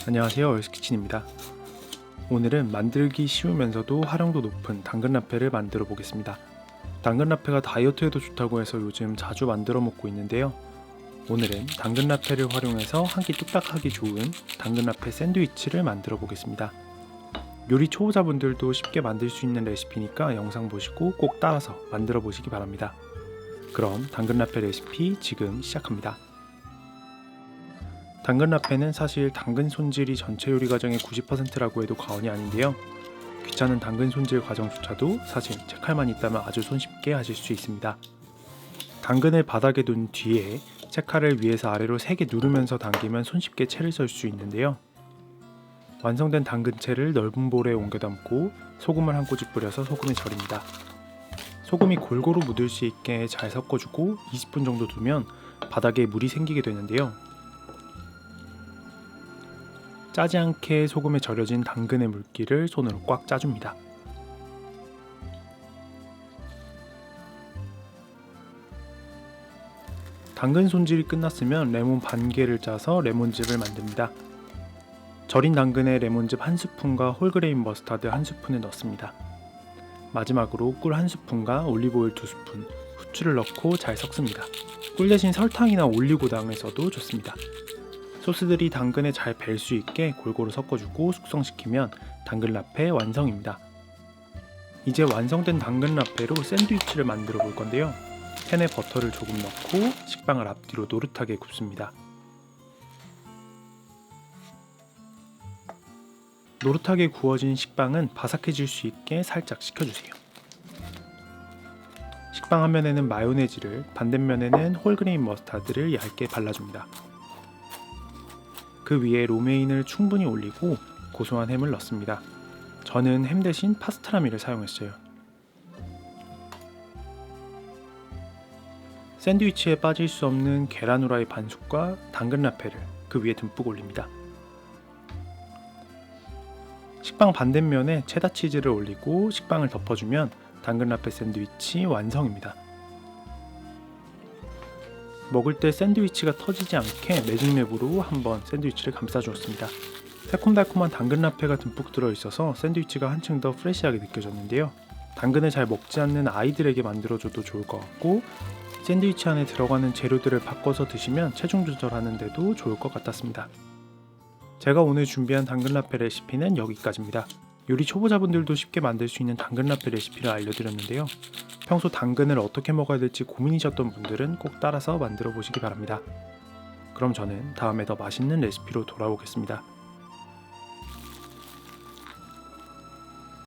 안녕하세요, 얼스키친입니다. 오늘은 만들기 쉬우면서도 활용도 높은 당근 라페를 만들어 보겠습니다. 당근 라페가 다이어트에도 좋다고 해서 요즘 자주 만들어 먹고 있는데요. 오늘은 당근 라페를 활용해서 한 끼 뚝딱 하기 좋은 당근 라페 샌드위치를 만들어 보겠습니다. 요리 초보자분들도 쉽게 만들 수 있는 레시피니까 영상 보시고 꼭 따라서 만들어 보시기 바랍니다. 그럼 당근 라페 레시피 지금 시작합니다. 당근 라페는 사실 당근 손질이 전체 요리 과정의 90%라고 해도 과언이 아닌데요. 귀찮은 당근 손질 과정조차도 사실 채칼만 있다면 아주 손쉽게 하실 수 있습니다. 당근을 바닥에 둔 뒤에 채칼을 위에서 아래로 세게 누르면서 당기면 손쉽게 채를 썰 수 있는데요. 완성된 당근채를 넓은 볼에 옮겨 담고 소금을 한 꼬집 뿌려서 소금에 절입니다. 소금이 골고루 묻을 수 있게 잘 섞어주고 20분 정도 두면 바닥에 물이 생기게 되는데요. 짜지 않게 소금에 절여진 당근의 물기를 손으로 꽉 짜줍니다. 당근 손질이 끝났으면 레몬 반 개를 짜서 레몬즙을 만듭니다. 절인 당근에 레몬즙 1스푼과 홀그레인 머스타드 1스푼을 넣습니다. 마지막으로 꿀 1스푼과 올리브오일 2스푼, 후추를 넣고 잘 섞습니다. 꿀 대신 설탕이나 올리고당을 써도 좋습니다. 소스들이 당근에 잘 벨 수 있게 골고루 섞어주고 숙성시키면 당근 라페 완성입니다. 이제 완성된 당근 라페로 샌드위치를 만들어 볼 건데요. 팬에 버터를 조금 넣고 식빵을 앞뒤로 노릇하게 굽습니다. 노릇하게 구워진 식빵은 바삭해질 수 있게 살짝 식혀주세요. 식빵 한 면에는 마요네즈를, 반대면에는 홀그레인 머스타드를 얇게 발라줍니다. 그 위에 로메인을 충분히 올리고 고소한 햄을 넣습니다. 저는 햄 대신 파스트라미를 사용했어요. 샌드위치에 빠질 수 없는 계란 후라이 반숙과 당근 라페를 그 위에 듬뿍 올립니다. 식빵 반대면에 체다 치즈를 올리고 식빵을 덮어주면 당근 라페 샌드위치 완성입니다. 먹을 때 샌드위치가 터지지 않게 매직랩으로 한번 샌드위치를 감싸주었습니다. 새콤달콤한 당근 라페가 듬뿍 들어있어서 샌드위치가 한층 더 프레시하게 느껴졌는데요. 당근을 잘 먹지 않는 아이들에게 만들어줘도 좋을 것 같고, 샌드위치 안에 들어가는 재료들을 바꿔서 드시면 체중 조절하는 데도 좋을 것 같았습니다. 제가 오늘 준비한 당근 라페 레시피는 여기까지입니다. 요리 초보자분들도 쉽게 만들 수 있는 당근 라페 레시피를 알려드렸는데요. 평소 당근을 어떻게 먹어야 될지 고민이셨던 분들은 꼭 따라서 만들어 보시기 바랍니다. 그럼 저는 다음에 더 맛있는 레시피로 돌아오겠습니다.